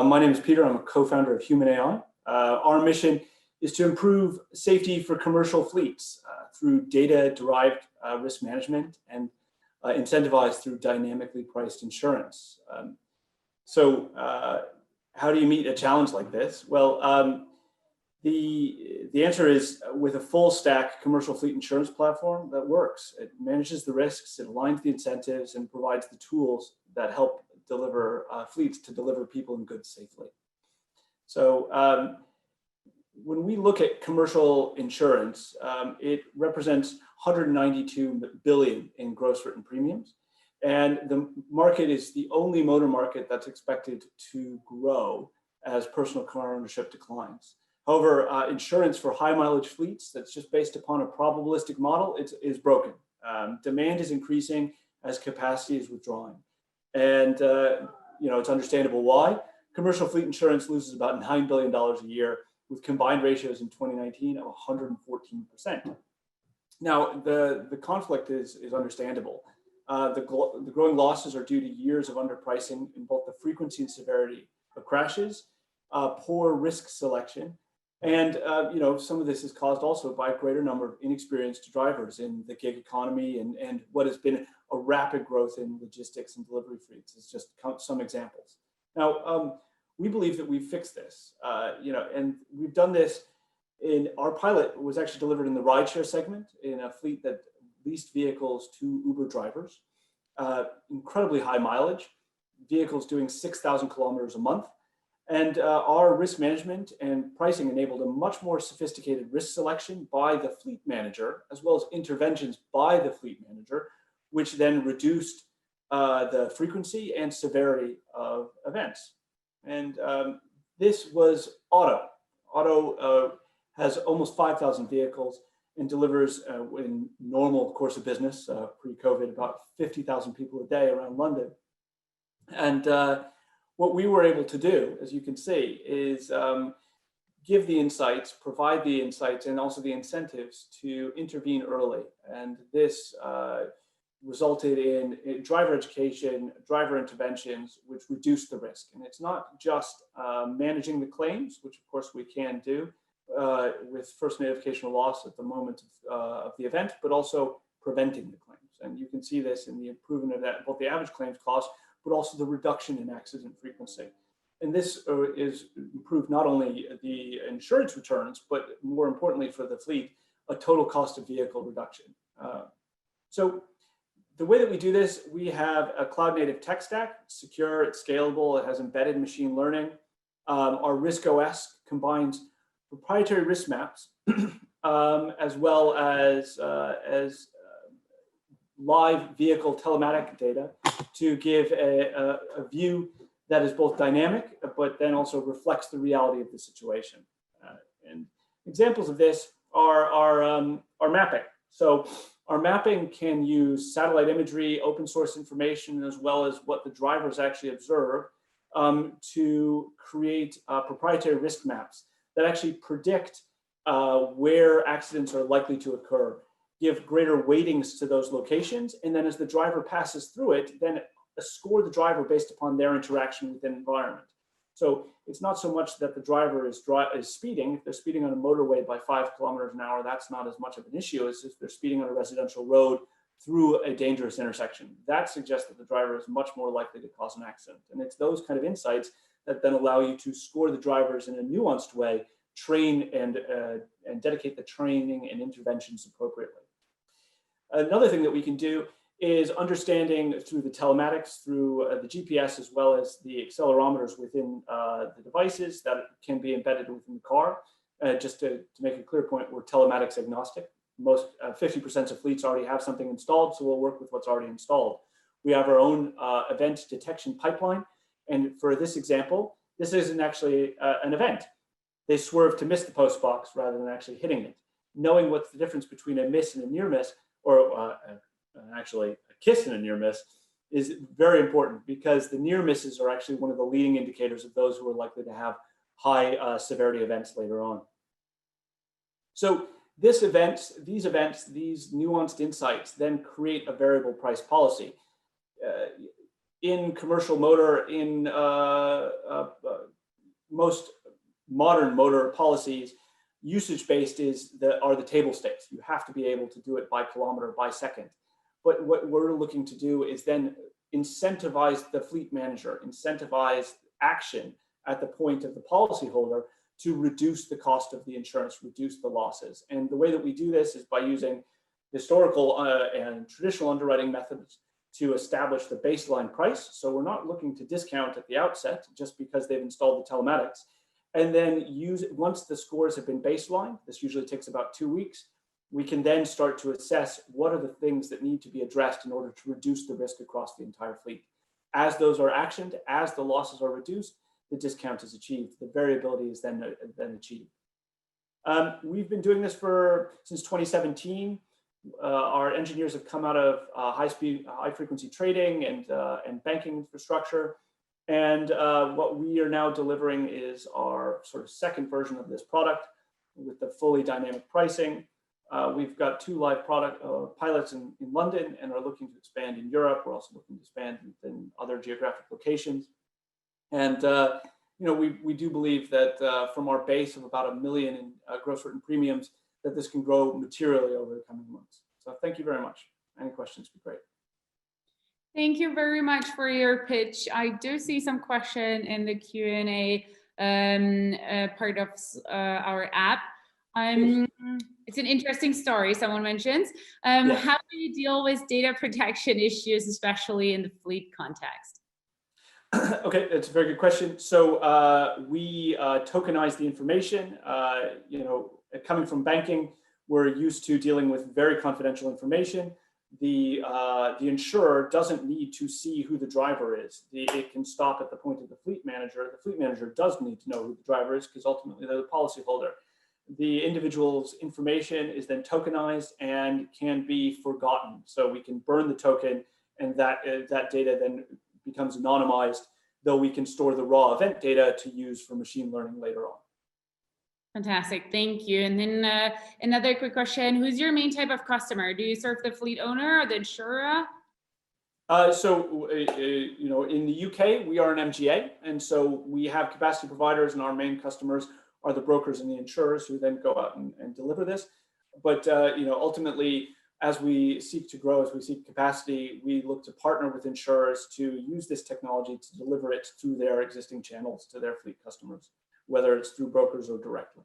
My name is Peter. I'm a co-founder of Humn.ai. Our mission is to improve safety for commercial fleets through data-derived risk management and incentivized through dynamically priced insurance. How do you meet a challenge like this? Well, the answer is with a full stack commercial fleet insurance platform that works. It manages the risks, it aligns the incentives, and provides the tools that help deliver fleets to deliver people and goods safely. So when we look at commercial insurance, it represents 192 billion in gross written premiums. And the market is the only motor market that's expected to grow as personal car ownership declines. However, insurance for high mileage fleets that's just based upon a probabilistic model is broken. Demand is increasing as capacity is withdrawing. And it's understandable why. Commercial fleet insurance loses about $9 billion a year with combined ratios in 2019 of 114%. Now, the conflict is understandable. The growing losses are due to years of underpricing in both the frequency and severity of crashes, poor risk selection, and some of this is caused also by a greater number of inexperienced drivers in the gig economy and what has been a rapid growth in logistics and delivery fleets. It's just some examples. Now, we believe that we've fixed this, and we've done this in our pilot was actually delivered in the rideshare segment in a fleet that leased vehicles to Uber drivers, incredibly high mileage, vehicles doing 6,000 kilometers a month. And our risk management and pricing enabled a much more sophisticated risk selection by the fleet manager, as well as interventions by the fleet manager, which then reduced the frequency and severity of events. And this was Otto. Otto has almost 5,000 vehicles and delivers in normal course of business, pre-COVID, about 50,000 people a day around London. And what we were able to do, as you can see, is give the insights, provide the insights, and also the incentives to intervene early. And this resulted in driver education, driver interventions, which reduced the risk. And it's not just managing the claims, which of course we can do with first notification of loss at the moment of the event, but also preventing the claims. And you can see this in the improvement of that, both the average claims cost, but also the reduction in accident frequency. And this is improved not only the insurance returns, but more importantly for the fleet, a total cost of vehicle reduction. So the way that we do this, we have a cloud native tech stack, secure, it's scalable, it has embedded machine learning. Our risk OS combines proprietary risk maps, as well as live vehicle telematic data to give a view that is both dynamic, but then also reflects the reality of the situation. And examples of this are mapping. So our mapping can use satellite imagery, open source information, as well as what the drivers actually observe to create proprietary risk maps that actually predict where accidents are likely to occur, give greater weightings to those locations, and then as the driver passes through it, then score the driver based upon their interaction with the environment. So it's not so much that the driver is speeding. If they're speeding on a motorway by 5 kilometers an hour, that's not as much of an issue as if they're speeding on a residential road through a dangerous intersection. That suggests that the driver is much more likely to cause an accident. And it's those kind of insights that then allow you to score the drivers in a nuanced way, train and dedicate the training and interventions appropriately. Another thing that we can do is understanding through the telematics, through the GPS, as well as the accelerometers within the devices that can be embedded within the car. Just to make a clear point, we're telematics agnostic. Most 50% of fleets already have something installed, so we'll work with what's already installed. We have our own event detection pipeline. And for this example, this isn't actually an event. They swerve to miss the post box rather than actually hitting it. Knowing what's the difference between a miss and a near miss, or actually a kiss and a near miss, is very important because the near misses are actually one of the leading indicators of those who are likely to have high severity events later on. So these nuanced insights then create a variable price policy. In commercial motor, in most modern motor policies, usage-based are the table stakes. You have to be able to do it by kilometer, by second. But what we're looking to do is then incentivize the fleet manager, incentivize action at the point of the policyholder to reduce the cost of the insurance, reduce the losses. And the way that we do this is by using historical and traditional underwriting methods to establish the baseline price. So we're not looking to discount at the outset just because they've installed the telematics. And then once the scores have been baselined, this usually takes about 2 weeks, we can then start to assess what are the things that need to be addressed in order to reduce the risk across the entire fleet. As those are actioned, as the losses are reduced, the discount is achieved. The variability is then achieved. We've been doing this since 2017. Our engineers have come out of high-frequency trading and banking infrastructure. And what we are now delivering is our sort of second version of this product with the fully dynamic pricing. We've got 2 live pilots in London and are looking to expand in Europe. We're also looking to expand in other geographic locations. And we do believe that from our base of about $1 million in gross written premiums, that this can grow materially over the coming months. So thank you very much. Any questions would be great. Thank you very much for your pitch. I do see some question in the Q&A part of our app. It's an interesting story, someone mentions. Yes. How do you deal with data protection issues, especially in the fleet context? Okay, that's a very good question. So we tokenize the information. Coming from banking, we're used to dealing with very confidential information. The insurer doesn't need to see who the driver is. It can stop at the point of the fleet manager. The fleet manager does need to know who the driver is because ultimately they're the policyholder. The individual's information is then tokenized and can be forgotten. So we can burn the token, and that data then becomes anonymized, though we can store the raw event data to use for machine learning later on. Fantastic, thank you. And then another quick question: who's your main type of customer? Do you serve the fleet owner or the insurer? In the UK, we are an MGA, and so we have capacity providers, and our main customers are the brokers and the insurers who then go out and deliver this. But ultimately, as we seek to grow, as we seek capacity, we look to partner with insurers to use this technology to deliver it through their existing channels to their fleet customers, whether it's through brokers or directly.